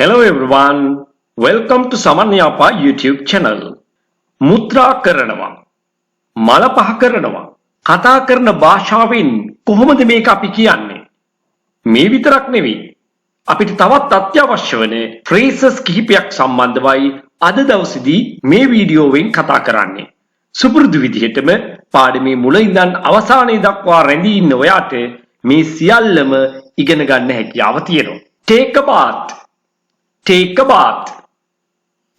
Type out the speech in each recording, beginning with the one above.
Hello everyone, welcome to Saman Yapa YouTube channel. මුත්‍රා කරනවා, මළපහ කරනවා, කතා කරන භාෂාවෙන් කොහොමද මේක අපි කියන්නේ? මේ විතරක් නෙවෙයි. අපිට තවත් අත්‍යවශ්‍ය වෙන phrases කිහිපයක් සම්බන්ධවයි අද දවසේදී මේ වීඩියෝවෙන් කතා කරන්නේ. සුපුරුදු විදිහටම පාඩමේ මුල ඉඳන් අවසානයේ දක්වා රැඳී ඉන්න ඔයාට මේ සියල්ලම ඉගෙන ගන්න හැකියාව තියෙනවා. Take a bath. Take a bath.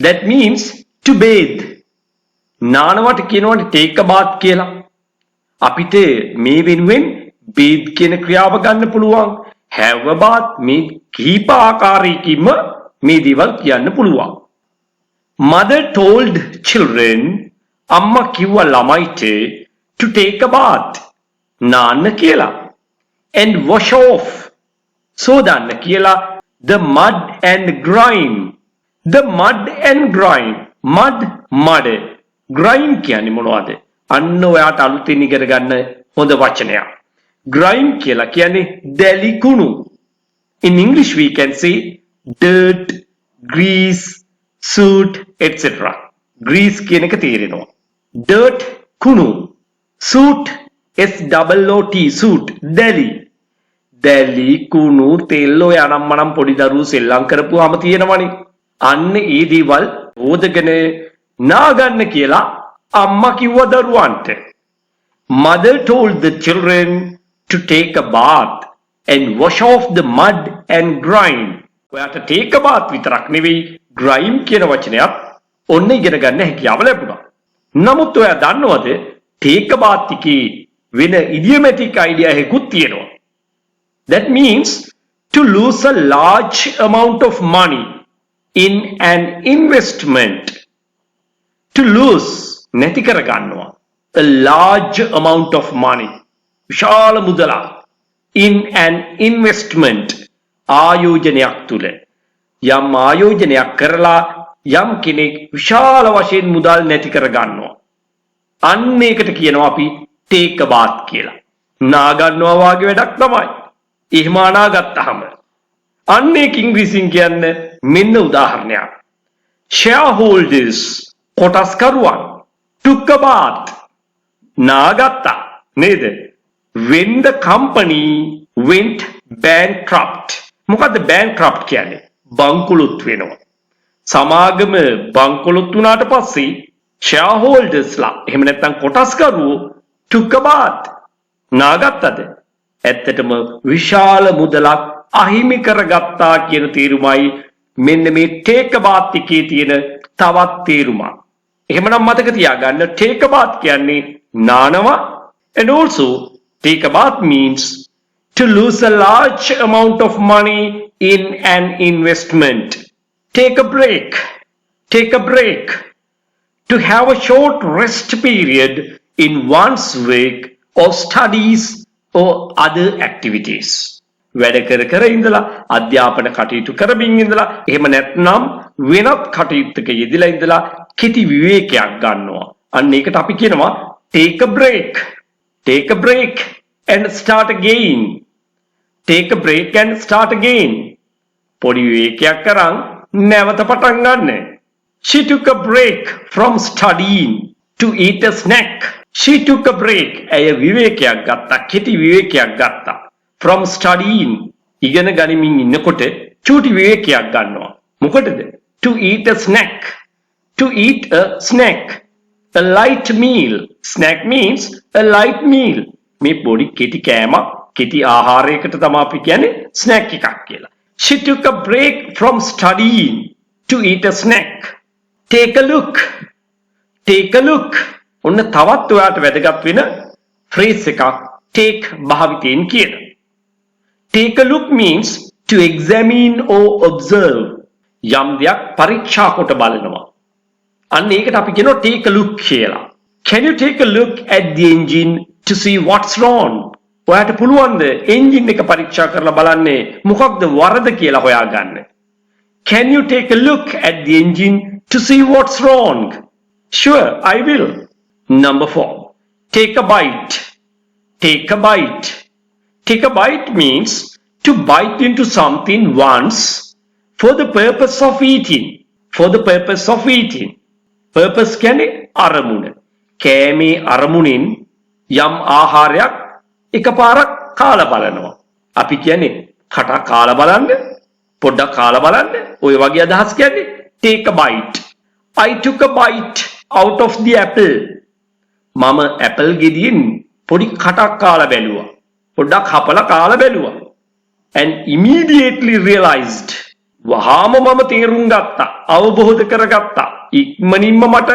That means to bathe. නානවට කියනවානේ take a bath කියලා. අපිට මේ වෙනුවෙන් bathe කියන ක්‍රියාව ගන්න පුළුවන්. Have a bath මේ කීප ආකාරයකින්ම මේ දේවල් කියන්න පුළුවන්. Mother told children අම්මා කිව්වා ළමයිට to take a bath. නාන්න කියලා. And wash off. සෝදන්න කියලා the mud and grime. The mud and grime. Mud. Grime කියන්නේ මොනවද? අන්න ඔයාට අලුතෙන් ඉගෙන ගන්න හොඳ වචනයක්. Grime කියලා කියන්නේ දැලි කුණු. In English we can say dirt, grease, soot, etc. Grease කියන එක තේරෙනවා. Dirt කුණු. Soot SOOT soot දැලි. දැලි කුණු තෙල් ඔය අනම්මනම් පොඩි දරුවෝ සෙල්ලම් කරපුවාම තියෙනවනේ. අන්න ඒ දේවල් හොදගෙන නාගන්න කියලා අම්මා කිව්වා දරුවන්ට. Mother told the children to take a bath and wash off the mud and grime. ඔයාට take a bath විතරක් නෙවෙයි grime කියන වචනයත් ඔන්න ඉගෙන ගන්න හැකියාව ලැබුණා. නමුත් ඔයා දන්නවද take a bath එකේ වෙන idiomatic idea එකකුත් තියෙනවා. That means to lose a large amount of money in an investment. To lose නැති කර ගන්නවා. A large amount of money. විශාල මුදලක්. In an investment. ආයෝජනයක් තුල. යම් ආයෝජනයක් කරලා යම් කෙනෙක් විශාල වශයෙන් මුදල් නැති කර ගන්නවා. අන්න ඒකට කියනවා අපි take a bath කියලා. නා ගන්නවා වගේ වැඩක් තමයි. එහෙම අනාගත්තහම අන්න ඒක ඉංග්‍රීසියෙන් කියන්න මෙන්න උදාහරණයක්. Shareholders කොටස්කරුවන් took a bath නාගත්තා නේද? When the company went bankrupt. මොකද්ද bankrupt කියන්නේ? බංකොලොත් වෙනවා. සමාගම බංකොලොත් වුණාට පස්සේ shareholdersලා එහෙම නැත්නම් කොටස්කරුවෝ took a bath නාගත්තද? ඇත්තටම විශාල මුදලක් අහිමි කරගත්තා කියන තේරුමයි මෙන්න මේ take a bath එකේ තියෙන තවත් තේරුමක්. එහෙමනම් මතක තියාගන්න take a bath කියන්නේ නානවා and also take a bath means to lose a large amount of money in an investment. Take a break. Take a break. To have a short rest period in one's work or studies or other activities. වැඩ කර ඉඳලා අධ්‍යාපන කටයුතු කරමින් ඉඳලා එහෙම නැත්නම් වෙනත් කටයුත්තක යෙදලා ඉඳලා කෙටි විවේකයක් ගන්නවා. අන්න ඒකට අපි කියනවා take a break. Take a break and start again. Take a break and start again. පොඩි විවේකයක් කරන් නැවත පටන් ගන්න. She took a break from studying to eat a snack. She took a break. ඇය විවේකයක් ගත්තා. කෙටි විවේකයක් ගත්තා. From studying. ඉගෙන ගනිමින් ඉන්නකොට චූටි විවේකයක් ගන්නවා. මොකටද? To eat a snack. To eat a snack. A light meal. Snack means a light meal. මේ පොඩි කෙටි කෑමක්, කෙටි ආහාරයකට තමයි අපි කියන්නේ snack එකක් කියලා. She took a break from studying to eat a snack. Take a look. Take a look. ඔන්න තවත් ඔයාට වැදගත් වෙන phrase එකක් take භාවිතයෙන් කියන. Take a look means to examine or observe. යම් දෙයක් පරීක්ෂා කොට බලනවා. අන්න ඒකට අපි කියනවා take a look කියලා. Can you take a look at the engine to see what's wrong? ඔයාට පුළුවන්ද engine එක පරීක්ෂා කරලා බලන්නේ මොකක්ද වරද කියලා හොයාගන්න? Can you take a look at the engine to see what's wrong? Sure, I will. Number 4. Take a bite. Take a bite. Take a bite means to bite into something once For the purpose of eating. For the purpose of eating. Purpose කියන්නේ අරමුණ. කෑමේ අරමුණෙන් යම් ආහාරයක් එකපාරක් කාලා බලනවා. අපි කියන්නේ කටක් කාලා බලන්න, පොඩ්ඩක් කාලා බලන්න. ඔය වගේ අදහස් කියන්නේ take a bite. I took a bite out of the apple. මම ඇපල් ගෙඩියෙන් පොඩි කටක් කාලා බැලුවා. පොඩ්ඩක් හපලා කාලා බැලුවා. And immediately realized. වහාම මම තේරුම් ගත්තා. අවබෝධ කරගත්තා. ඉක්මනින්ම මට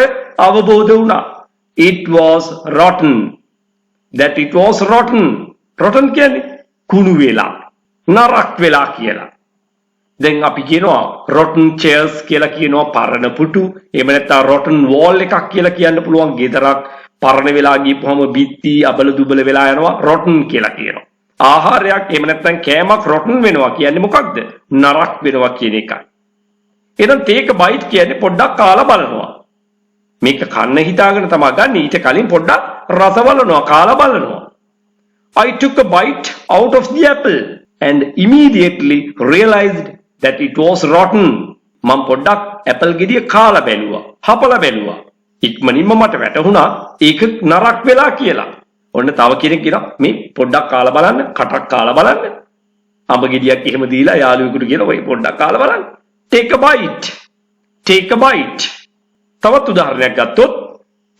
අවබෝධ වුණා. It was rotten. That it was rotten. Rotten කියන්නේ කුණු වෙලා, නරක් වෙලා කියලා. දැන් අපි කියනවා rotten chairs කියලා කියනවා පරණ පුටු. එහෙම නැත්නම් rotten wall එකක් කියලා කියන්න පුළුවන්. ගෙදරක් පරණ වෙලා ගියපුවම බිත්ති අබල දුබල වෙලා යනවා rotten කියලා කියනවා. ආහාරයක් එහෙම නැත්නම් කෑමක් rotten වෙනවා කියන්නේ මොකක්ද? නරක් වෙනවා කියන එකයි. එහෙනම් take a bite කියන්නේ පොඩ්ඩක් කාලා බලනවා. මේක කන්න හිතාගෙන තමයි ගන්න. ඊට කලින් පොඩ්ඩක් රස බලනවා, කාලා බලනවා. I took a bite out of the apple and immediately realized that it was rotten. මම පොඩ්ඩක් ඇපල් ගෙඩිය කාලා බැලුවා, හපලා බැලුවා. ඉක්මනින්ම මට වැටහුණා ඒක නරක් වෙලා කියලා. ඔන්න තව කෙනෙක් කියනවා මේ පොඩ්ඩක් කාලා බලන්න, කටක් කාලා බලන්න. අඹ ගෙඩියක් එහෙම දීලා යාළුවෙකුට කියනවා ඔය පොඩ්ඩක් කාලා බලන්න. Take a bite. Take a bite. තවත් උදාහරණයක් ගත්තොත්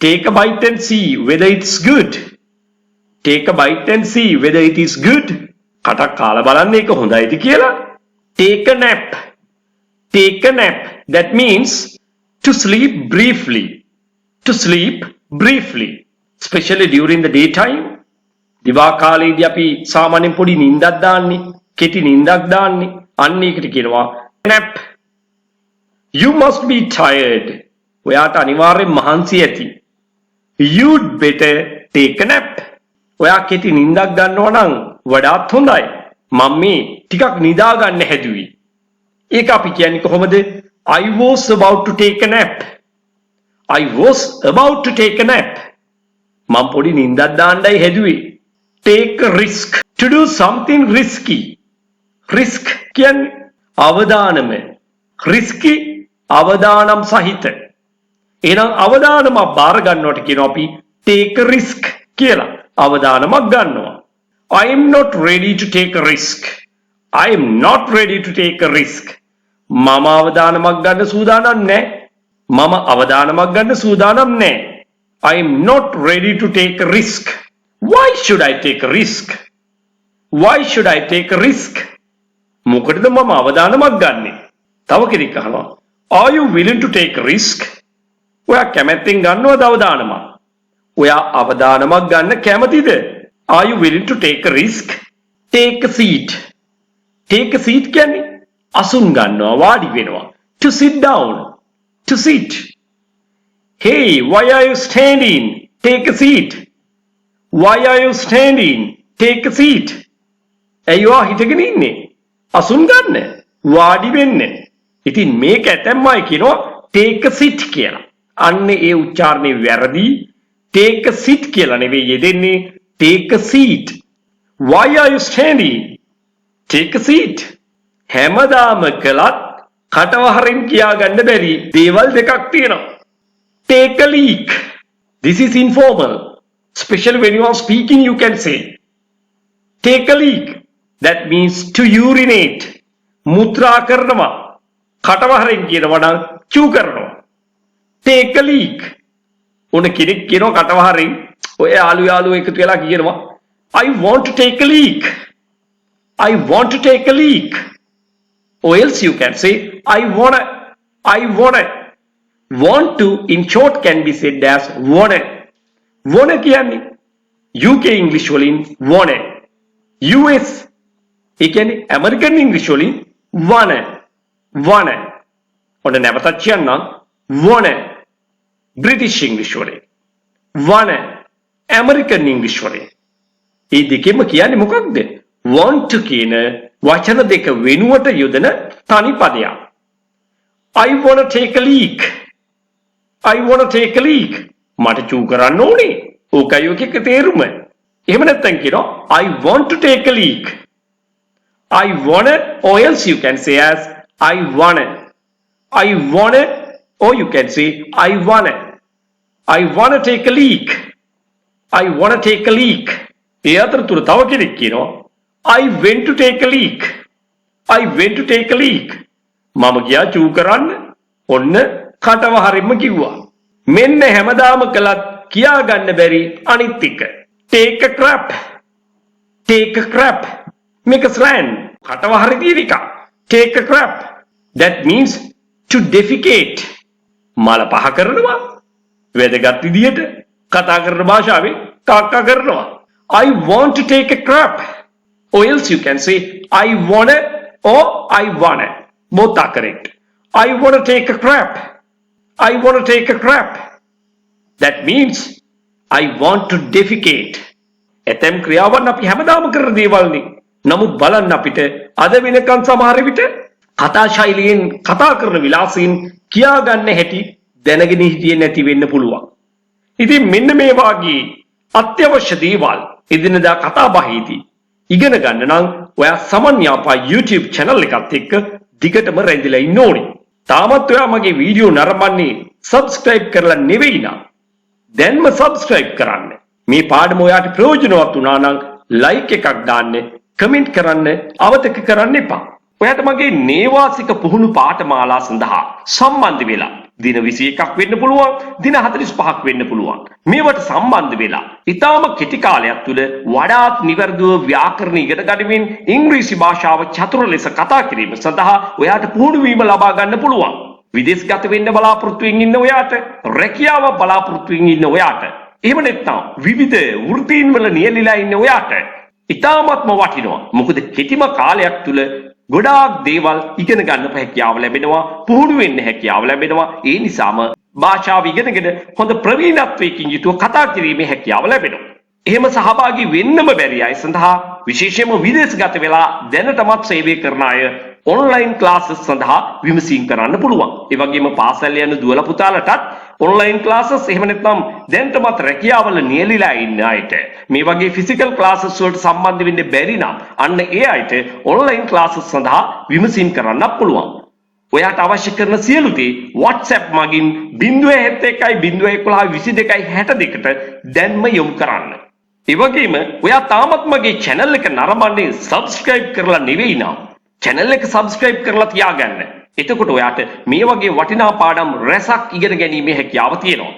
take a bite and see whether it's good. Take a bite and see whether it is good. කටක් කාලා බලන්න ඒක හොඳයිද කියලා. Take a nap. Take a nap. That means to sleep briefly. To sleep briefly. Especially during the daytime. දිවා කාලේදී අපි සාමාන්‍යයෙන් පොඩි නිින්දක් දාන්නේ, කෙටි නිින්දක් දාන්නේ. අන්න ඒකට කියනවා nap. You must be tired. ඔයාට අනිවාර්යෙන් මහන්සි ඇති. You'd better take a nap. ඔයා කෙටි නිින්දක් ගන්නවා නම් වඩාත් හොඳයි. මම මේ ටිකක් නිදා ගන්න හැදුවේ. ඒක අපි කියන්නේ කොහොමද? I was about to take a nap. I was about to take a nap. මම පොඩි නිින්දක් දාන්නයි හැදුවේ. Take a risk. To do something risky. Risk කියන්නේ අවදානම. Risky අවදානම් සහිත. එහෙනම් අවදානමක් බාර ගන්නවට කියනවා අපි take a risk කියලා. අවදානමක් ගන්නවා. I am not ready to take a risk. I am not ready to take a risk. මම අවදානමක් ගන්න සූදානම් නැහැ. මම අවදානමක් ගන්න සූදානම් නැහැ. I am not ready to take a risk. Why should I take a risk? Why should I take a risk? මොකටද මම අවදානමක් ගන්නෙ? තව කෙනෙක් අහනවා Are you willing to take a risk? ඔයා කැමැත්තෙන් ගන්නවද අවදානමක්? ඔයා අවදානමක් ගන්න කැමතිද? Are you willing to take a risk? Take a seat. Take a seat කියන්නේ අසුන් ගන්නවා, වාඩි වෙනවා. To sit down. To sit. Hey, why are you standing? Take a seat. Why are you standing? Take a seat. ඇයි ඔයා හිටගෙන ඉන්නේ? අසුන් ගන්න. වාඩි වෙන්න. ඉතින් මේක ඇතැම්ම අය කියනවා take a seat කියලා. අන්න ඒ උච්චාරණේ වැරදි. Take a seat කියලා නෙවෙයි යෙදෙන්නේ. Take a seat. Why are you standing? Take a seat. හැමදාම කළත් කටවහරින් කියාගන්න බැරි දේවල් දෙකක් තියෙනවා. Take a leak. This is informal. Especially when you are speaking, you can say. Take a leak. That means to urinate. මුත්‍රා කරනවා. කටවහරින් කියනවා නම් චූ කරනවා. Take a leak. උන කෙනෙක් කියනවා කටවහරින් ඔය යාළු එකතු වෙලා කියනවා I want to take a leak. I want to take a leak. Or else you can say I wanna. Want to in short can be said as wanna. Wanna කියන්නේ UK English වලින් wanna. US ඒ කියන්නේ American English වලින් wanna. ඔන්න නැවතත් කියන්නම් wanna. British English වලින් wanna. American English වලින් මේ දෙකෙම කියන්නේ මොකක්ද? want to කියන වචන දෙක වෙනුවට යොදන තනි පදයක්. I want to take a leak. I want to take a leak. මට චූ කරන්න ඕනේ. ඕකයි ඔකේ තේරුම. එහෙම නැත්නම් කියනවා I want to take a leak. I want or else you can say as I wanna. I wanna, or you can say I wanna. I wanna take a leak. I wanna take a leak. ඒ අතරතුර තව කෙනෙක් කියනවා I went to take a leak. I went to take a leak. මම ගියා චූ කරන්න. ඔන්න කටව හරින්ම කිව්වා. මෙන්න හැමදාම කළත් කියා ගන්න බැරි අනිත් එක. Take a crap. Take a crap. Make a slang. කටව හරි තියෙන එක. Take a crap. That means to defecate. මළපහ කරනවා. වැදගත් විදියට කතා කරන භාෂාවේ කාක්කා කරනවා. I want to take a crap. Or else you can say I wanna or I wanna. Both are correct. I wanna take a crap. I wanna take a crap. That means I want to defecate. එතෙම් ක්‍රියාවන් අපි හැමදාම කරන දේවල්නේ. නමුත් බලන්න අපිට අද වෙනකන් සමහර විට කතා ශෛලියෙන් කතා කරන විලාසයෙන් කියා ගන්න හැටි දැනගෙන හිටියේ නැති වෙන්න පුළුවන්. ඉතින් මෙන්න මේ වාගේ අත්‍යවශ්‍ය දේවල් එදිනදා කතා බහේදී ඉගෙන ගන්න නම් ඔයා සමන් යාපා YouTube channel එකත් එක්ක දිගටම රැඳිලා ඉන්න ඕනේ. තාමත් ඔයා මගේ වීඩියෝ නරඹන්නේ subscribe කරලා නෙවෙයි නම් දැන්ම subscribe කරන්න. මේ පාඩම ඔයාට ප්‍රයෝජනවත් වුණා නම් like එකක් දාන්න, comment කරන්න අමතක කරන්න එපා. ඔයාට මගේ නේවාසික පුහුණු පාඨමාලා සඳහා සම්බන්ධ වෙලා දින 21ක් වෙන්න පුළුවන්, දින 45ක් වෙන්න පුළුවන්. මේවට සම්බන්ධ වෙලා ඊටාම කෙටි කාලයක් තුළ වඩාත් නිවැරදිව ව්‍යාකරණ ඉගෙන ගනිමින් ඉංග්‍රීසි භාෂාව චතුර ලෙස කතා කිරීම සඳහා ඔයාට පුහුණු වීම ලබා ගන්න පුළුවන්. විදේශගත වෙන්න බලාපොරොත්තු වෙමින් ඉන්න ඔයාට, රැකියාව බලාපොරොත්තු වෙමින් ඉන්න ඔයාට, එහෙම නැත්නම් විවිධ වෘත්තීන් වල නියැලීලා ඉන්න ඔයාට ඊටාමත්ම වටිනවා. මොකද කෙටිම කාලයක් තුළ ගොඩාක් දේවල් ඉගෙන ගන්න හැකියාව ලැබෙනවා, පුහුණු වෙන්න හැකියාව ලැබෙනවා. ඒ නිසාම භාෂාව ඉගෙනගෙන හොඳ ප්‍රවීණත්වයකින් යුතුව කතා කිරීමේ හැකියාව ලැබෙනවා. එහෙම සහභාගී වෙන්නම බැරි අය සඳහා විශේෂයෙන්ම විදේශගත වෙලා දැනටමත් සේවය කරන අය ඔන්ලයින් ක්ලාසස් සඳහා විමසීම් කරන්න පුළුවන්. ඒ වගේම පාසල් යන දුවලා පුතාලටත් ඔන්ලයින් ක්ලාසස් එහෙම නැත්නම් දැනටමත් රැකියාවල නියැලීලා ඉන්න අයට මේ වගේ ෆිසිකල් ක්ලාසස් වලට සම්බන්ධ වෙන්න බැරි නම් අන්න ඒ අයට ඔන්ලයින් ක්ලාසස් සඳහා විමසීම් කරන්න පුළුවන්. ඔයාට අවශ්‍ය කරන සියලු දේ WhatsApp මගින් 071 දැන්ම යොමු කරන්න. ඒ වගේම ඔයා තාමත් මගේ channel එක නරඹන්නේ subscribe කරලා නෙවෙයි නම් channel එක subscribe කරලා තියාගන්න. එතකොට ඔයාට මේ වගේ වටිනා පාඩම් රැසක් ඉගෙන ගැනීමේ හැකියාව තියෙනවා.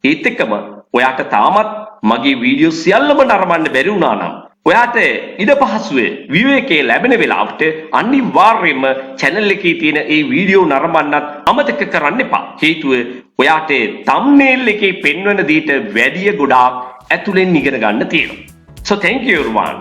ඒත් එක්කම ඔයාට තාමත් මගේ වීඩියෝ සියල්ලම නරඹන්න බැරි වුණා නම් ඔයාට ඉඩ පහසුවේ විවේකයේ ලැබෙන වෙලාවට අනිවාර්යයෙන්ම channel එකේ තියෙන ඒ වීඩියෝ නරඹන්නත් අමතක කරන්න එපා. හේතුව ඔයාට thumbnail එකේ පෙන්වන දේට වැඩිය ගොඩාක් ඇතුලෙන් ඉගෙන ගන්න තියෙනවා. So thank you everyone.